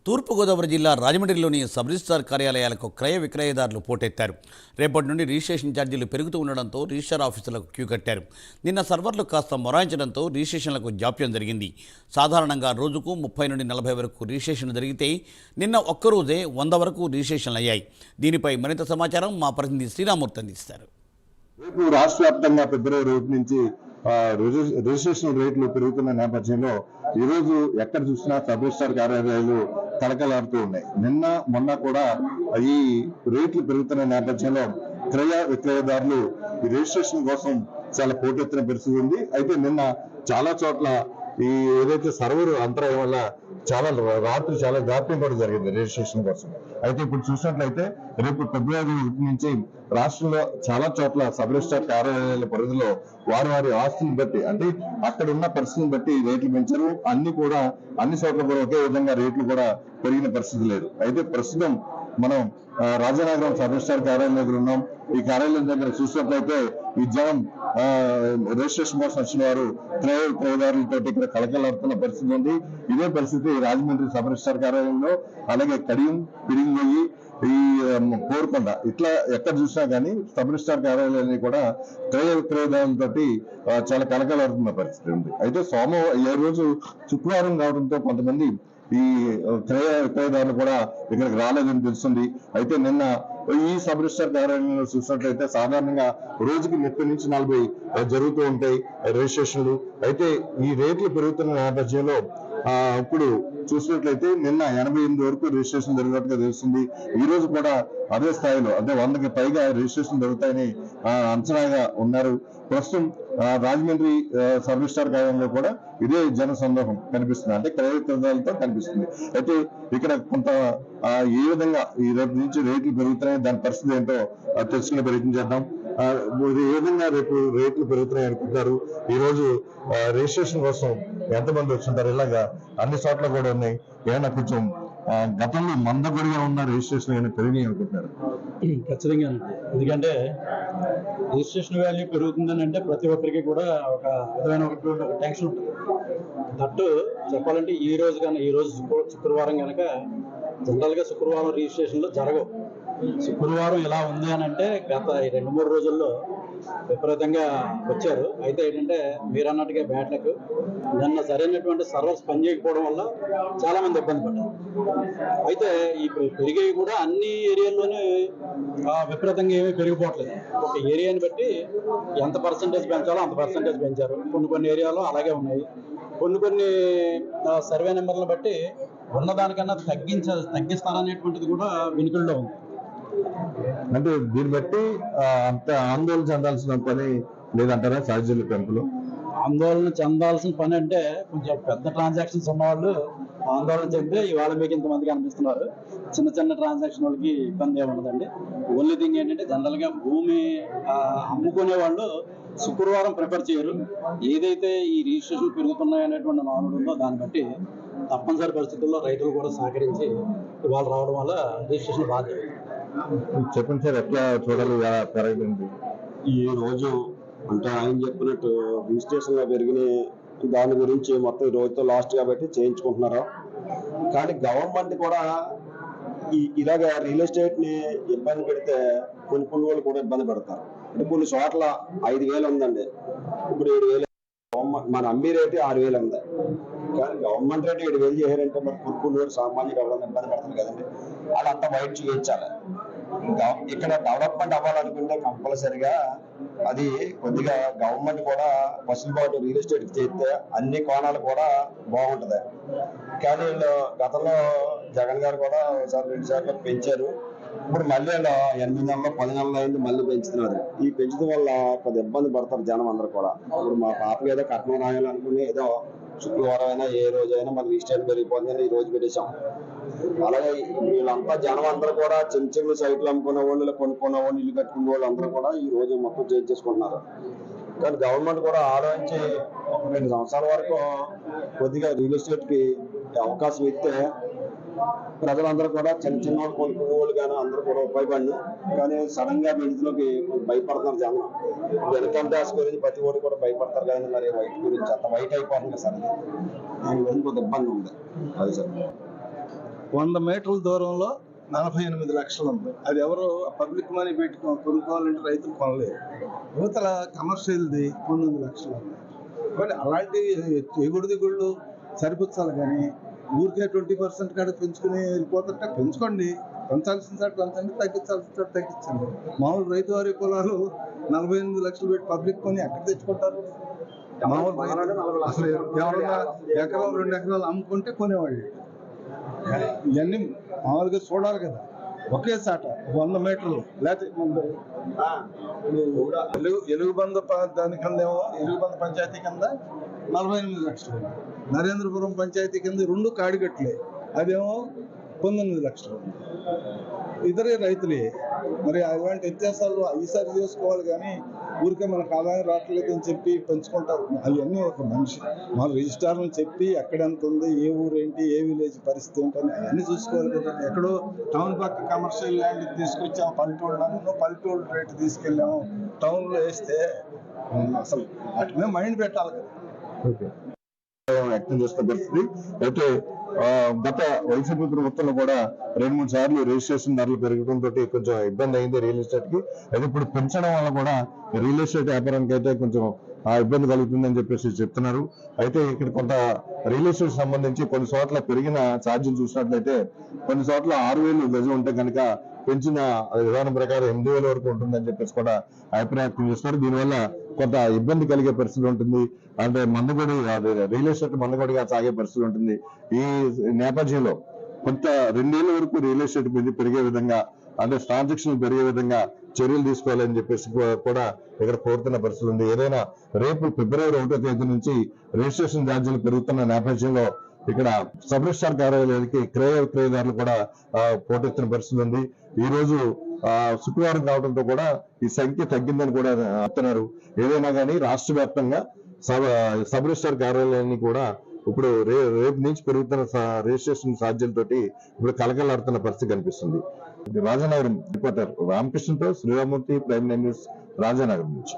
తూర్పుగోదావరి జిల్లా రాజమండ్రిలోని sub registrar కార్యాలయాలకు క్రయ విక్రయదారులు పోటెత్తారు. రేపటి నుండి రిజిస్ట్రేషన్ ఛార్జీలు పెరుగుతూ ఉండడంతో రిజిస్ట్రార్ ఆఫీసులకు క్యూ కట్టారు. నిన్న సర్వర్లు కాస్త మొరాయించడంతో రిజిస్ట్రేషన్లకు జాప్యం జరిగింది. సాధారణంగా రోజుకు 30 నుండి 40 వరకు రిజిస్ట్రేషన్ జరిగితే నిన్న ఒక్కరోజే 100 వరకు రిజిస్ట్రేషన్లు అయ్యాయి. దీనిపై మరింత సమాచారం మా ప్రతినిధి శ్రీరామూర్తి అందిస్తారు. రేపు రాష్ట్ర వ్యాప్తంగా ఫిబ్రవరి 1 నుంచి రిజిస్ట్రేషన్ రేట్లు పెరుగుతున్న నేపథ్యంలో ఈరోజు ఎక్కడ చూసినా సబ్ రిజిస్ట్రార్ కార్యాలయాలు కలకలాడుతూ ఉన్నాయి. నిన్న మొన్న కూడా ఈ రేట్లు పెరుగుతున్న నేపథ్యంలో క్రయ విక్రయదారులు ఈ రిజిస్ట్రేషన్ కోసం చాలా పోటెత్తిన పరిస్థితి ఉంది. అయితే నిన్న చాలా చోట్ల ఈ ఏదైతే సర్వర్ అంతరాయం వల్ల రాత్రి చాలా జాప్యం కూడా జరిగింది రిజిస్ట్రేషన్ కోసం. అయితే ఇప్పుడు చూసినట్లయితే రేపు ఫిబ్రవరి 1 నుంచి రాష్ట్రంలో చాలా చోట్ల సబ్ రిజిస్ట్రార్ కార్యాలయాల పరిధిలో వారి ఆస్తులను బట్టి అంటే అక్కడ ఉన్న పరిస్థితిని బట్టి రేట్లు పెంచారు. అన్ని చోట్ల కూడా ఒకే విధంగా రేట్లు కూడా పెరిగిన పరిస్థితి లేదు. అయితే ప్రస్తుతం మనం రాజానగరం సబ్ రిజిస్ట్రార్ కార్యాలయం దగ్గర ఉన్నాం. ఈ కార్యాలయం దగ్గర చూసినట్లయితే ఈ జనం రిజిస్ట్రేషన్ కోసం వచ్చిన వారు క్రయ విక్రయదారులతో ఇక్కడ కలకలాడుతున్న పరిస్థితి ఉంది. ఇదే పరిస్థితి రాజమండ్రి సబ్ రిజిస్ట్రార్ కార్యాలయంలో, అలాగే కడియం, పిరింగొయ్యి, ఈ కోరుకొండ ఇట్లా ఎక్కడ చూసినా కానీ సబ్ రిజిస్ట్రార్ కార్యాలయాన్ని కూడా క్రయ విక్రయదారులతో చాలా కలకలాడుతున్న పరిస్థితి ఉంది. అయితే ఏ రోజు శుక్రవారం కావడంతో కొంతమంది ఈ క్రయ విక్రయదారులు కూడా ఇక్కడికి రాలేదని తెలుస్తుంది. అయితే నిన్న ఈ సబ్ రిజిస్ట్రార్ కార్యాలయంలో చూసినట్లయితే సాధారణంగా రోజుకి 30 నుంచి 40 జరుగుతూ ఉంటాయి రిజిస్ట్రేషన్లు. అయితే ఈ రేట్లు పెరుగుతున్న నేపథ్యంలో ఇప్పుడు చూసినట్లయితే నిన్న 88 వరకు రిజిస్ట్రేషన్ జరిగినట్టుగా తెలుస్తుంది. ఈ రోజు కూడా అదే స్థాయిలో అంటే 100కి పైగా రిజిస్ట్రేషన్ జరుగుతాయని అంచనాగా ఉన్నారు. ప్రస్తుతం రాజమండ్రి సబ్ రిజిస్ట్రార్ కార్యాలయంలో కూడా ఇదే జన సందోహం కనిపిస్తుంది, అంటే క్రయ విక్రయాలతో కనిపిస్తుంది. అయితే ఇక్కడ కొంత ఏ విధంగా ఈ రేపు నుంచి రేట్లు పెరుగుతున్నాయి, దాని పరిస్థితి ఏంటో తెలుసుకునే ప్రయత్నం చేద్దాం. ఏ విధంగా రేపు రేట్లు పెరుగుతున్నాయి అనుకుంటారు? ఈ రోజు రిజిస్ట్రేషన్ కోసం ఎంతమంది వచ్చింటారు? ఇలాగా అన్ని చోట్ల కూడా ఉన్నాయి. ఏమైనా కొంచెం గతంలో మందకొడిగా ఉన్న రిజిస్ట్రేషన్ ఏమైనా పెరిగినాయి అనుకుంటారు? ఖచ్చితంగా, ఎందుకంటే రిజిస్ట్రేషన్ వాల్యూ పెరుగుతుందని అంటే ప్రతి ఒక్కరికి కూడా ఒక విధమైన ఒక టెన్షన్ ఉంటుంది. దట్టు చెప్పాలంటే ఈ రోజు శుక్రవారం కనుక జనరల్గా శుక్రవారం రిజిస్ట్రేషన్లు జరగవు. శుక్రవారం ఎలా ఉంది అని అంటే గత 2-3 రోజుల్లో విపరీతంగా వచ్చారు. అయితే ఏంటంటే మీరు అన్నట్టుగా బ్యాట్లకు నిన్న సరైనటువంటి సర్వర్స్ పనిచేయకపోవడం వల్ల చాలా మంది ఇబ్బంది పడ్డారు. అయితే ఈ పెరిగేవి కూడా అన్ని ఏరియాల్లోనే విపరీతంగా ఏమీ పెరిగిపోవట్లేదు. ఒక ఏరియాని బట్టి ఎంత పర్సంటేజ్ పెంచాలో అంత పర్సంటేజ్ పెంచారు. కొన్ని ఏరియాలో అలాగే ఉన్నాయి. కొన్ని సర్వే నెంబర్లను బట్టి ఉన్నదానికన్నా తగ్గిస్తారనేటువంటిది కూడా వినికిడిలో ఉంది. అంటే దీన్ని బట్టి అంత ఆందోళన చెందాల్సిన పని లేదంటారా? ఛార్జీల పెంపులు ఆందోళన చెందాల్సిన పని అంటే కొంచెం పెద్ద ట్రాన్సాక్షన్స్ ఉన్నవాళ్ళు ఆందోళన చెందితే ఇవాళ మీకు ఇంతమందికి అనిపిస్తున్నారు. చిన్న ట్రాన్సాక్షన్ వాళ్ళకి ఇబ్బంది ఏముండదండి. ఓన్లీ థింగ్ ఏంటంటే జనరల్గా భూమి అమ్ముకునే వాళ్ళు శుక్రవారం ప్రిఫర్ చేయరు. ఏదైతే ఈ రిజిస్ట్రేషన్ పెరుగుతున్నాయనేటువంటి నానుడు ఉందో దాన్ని బట్టి తప్పనిసరి పరిస్థితుల్లో రైతులు కూడా సహకరించి ఇవాళ రావడం వల్ల రిజిస్ట్రేషన్ బాగా చెప్పండి సార్, ఎట్లా చూడాలి పెరగండి? ఈ రోజు అంటే ఆయన చెప్పినట్టు రిజిస్ట్రేషన్ పెరిగిన దాని గురించి మొత్తం ఈ రోజుతో లాస్ట్ కాబట్టి చేయించుకుంటున్నారు. కానీ గవర్నమెంట్ కూడా ఇలాగ రియల్ ఎస్టేట్ ని ఇబ్బంది పెడితే కొన్ని వాళ్ళు కూడా ఇబ్బంది పెడతారు. అంటే కొన్ని చోట్ల 5,000 ఉందండి, ఇప్పుడు 7,000. మన అమ్మి రేటు 6,000 ఉంది. కానీ గవర్నమెంట్ రేటు 7,000 చేయాలంటే మరి కొన్ని సామాన్యులు ఎవరైనా ఇబ్బంది పడుతుంది కదండి. వాళ్ళంతా బయట చూపించాలి. ఇక్కడ డెవలప్మెంట్ అవ్వాలనుకుంటే కంపల్సరిగా అది కొద్దిగా గవర్నమెంట్ కూడా వసూలుబాటు రియల్ ఎస్టేట్ చేస్తే అన్ని కోణాలు కూడా బాగుంటది. కానీ వీళ్ళు గతంలో జగన్ గారు కూడా ఒకసారి 2 సార్లు పెంచారు. ఇప్పుడు మళ్ళీ 8 నెలలు 10 నెలలు అయింది మళ్ళీ పెంచుతున్నారు. ఈ పెంచడం వల్ల కొద్ది ఇబ్బంది పడతారు జనం అందరూ కూడా. ఇప్పుడు మా పాపకి ఏదో కట్నం రాయాలనుకుని ఏదో శుక్రవారం అయినా ఏ రోజైనా మన రిజిస్ట్రేషన్ పెరిగిపోతుందని ఈ రోజు పెట్టేశాం. అలాగే వీళ్ళంతా జనం అందరూ కూడా చిన్న సైట్లు అమ్ముకునే వాళ్ళు, కొనుక్కునే వాళ్ళు, ఇల్లు కట్టుకునే వాళ్ళు అందరూ కూడా ఈ రోజు మొత్తం చేంజ్ చేసుకుంటున్నారు. కానీ గవర్నమెంట్ కూడా ఆలోచించి 2 సంవత్సరాల వరకు కొద్దిగా రియల్ ఎస్టేట్ కి అవకాశం ఇస్తే ప్రజలందరూ కూడా చిన్న వాళ్ళు కొనుక్కునే వాళ్ళు కానీ అందరూ కూడా ఉపయోగపడి. కానీ సడన్ గా ఇంట్లోకి భయపడుతున్నారు జనం. వెల్కమ్ డాస్ గురించి ప్రతి ఒక్కరు కూడా భయపడతారు కానీ మరి వైట్ గురించి అంత వైట్ అయిపోతుంది కదా సార్. దీని గురించి కొంత ఇబ్బంది ఉంది. అది సార్. 100 మీటర్ల దూరంలో 48 లక్షలు ఉంది. అది ఎవరు పబ్లిక్ మనీ పెట్టి కొనుక్కోవాలంటే రైతులు కొనలేరు. యువతల కమర్షియల్ది 19 లక్షలు ఉంది. మరి అలాంటి ఎగుడు దిగుళ్ళు సరిపుచ్చాలి కానీ ఊరికే 20% కాడ పెంచుకుని వెళ్ళిపోతుంటే పెంచుకోండి, పెంచాల్సిన చోట పెంచండి, తగ్గించాల్సిన చోట తగ్గించండి. మామూలు రైతు వారి పొలాలు 48 లక్షలు పెట్టి పబ్లిక్ కొని ఎక్కడ తెచ్చుకుంటారు? మామూలు అసలు ఎవరైనా ఎకరం 2 ఎకరాలు అమ్ముకుంటే కొనేవాళ్ళు. ఇవన్నీ మామూలుగా చూడాలి కదా. ఒకే చాట 100 మీటర్లు లేకపోతే ఎలుగుబంద దాని కింద ఏమో ఎలుగుబంద పంచాయతీ కింద 48 లక్షలు, నరేంద్రపురం పంచాయతీ కింద 2 కాడిగట్లే, అదేమో 19 లక్షలు. ఇతరే రైతులే. మరి అలాంటి వ్యత్యాసాలు ఈసారి చేసుకోవాలి కానీ ఊరికే మనకు ఆదాయం రావట్లేదు అని చెప్పి పెంచుకుంటారు. అవన్నీ ఒక మనిషి మన రిజిస్ట్రార్ని చెప్పి ఎక్కడ ఎంత ఉంది, ఏ ఊరు ఏంటి, ఏ విలేజ్ పరిస్థితి ఏంటని అవన్నీ చూసుకోవాలి కదా. ఎక్కడో టౌన్ పక్క కమర్షియల్ ల్యాండ్ తీసుకొచ్చాము, పల్లెటూరు రేటు తీసుకెళ్ళాము, టౌన్లో వేస్తే అసలు వాటి మైండ్ పెట్టాలి కదా. వ్యక్తం చేస్తున్న పరిస్థితి అయితే గత వైసీపీ ప్రభుత్వంలో కూడా 2-3 సార్లు రిజిస్ట్రేషన్ ధరలు పెరగడంతో కొంచెం ఇబ్బంది అయింది రియల్ ఎస్టేట్ కి. అయితే ఇప్పుడు పెంచడం వల్ల కూడా రియల్ ఎస్టేట్ వ్యాపారానికి అయితే కొంచెం ఇబ్బంది కలుగుతుందని చెప్పేసి చెప్తున్నారు. అయితే ఇక్కడ కొంత రియల్ ఎస్టేట్ సంబంధించి కొన్ని చోట్ల పెరిగిన ఛార్జీలు చూసినట్లయితే కొన్ని చోట్ల 6,000 గజం ఉంటే కనుక పెంచిన విధానం ప్రకారం 8,000 వరకు ఉంటుందని చెప్పేసి కూడా అభిప్రాయం వ్యక్తం చేస్తున్నారు. దీనివల్ల కొంత ఇబ్బంది కలిగే పరిస్థితి ఉంటుంది. అంటే మందుగొడి రియల్ ఎస్టేట్ మందుగొడిగా సాగే పరిస్థితి ఉంటుంది. ఈ నేపథ్యంలో కొంత 2 ఏళ్ల వరకు రియల్ ఎస్టేట్ మీద పెరిగే విధంగా, అంటే ట్రాన్సాక్షన్ పెరిగే విధంగా చర్యలు తీసుకోవాలని చెప్పేసి కూడా ఇక్కడ కోరుతున్న పరిస్థితి ఉంది. ఏదైనా రేపు ఫిబ్రవరి 1వ తేదీ నుంచి రిజిస్ట్రేషన్ ఛార్జీలు పెరుగుతున్న నేపథ్యంలో ఇక్కడ సబ్ రిజిస్ట్రార్ కార్యాలయానికి క్రయ విక్రయదారులు కూడా పోటెత్తిన పరిస్థితి ఉంది. ఈ రోజు శుక్రవారం కావడంతో కూడా ఈ సంఖ్య తగ్గిందని కూడా చెప్తున్నారు. ఏదైనా కానీ రాష్ట్ర వ్యాప్తంగా సబ్ రిజిస్ట్రార్ కార్యాలయాన్ని కూడా ఇప్పుడు రేపు నుంచి పెరుగుతున్న రిజిస్ట్రేషన్ ఛార్జీలతోటి ఇప్పుడు కలకలాడుతున్న పరిస్థితి కనిపిస్తుంది. రాజానగరం రిపోర్టర్ రామకృష్ణతో శ్రీరామూర్తి, ప్రైమ్ న్యూస్, రాజానగరం నుంచి.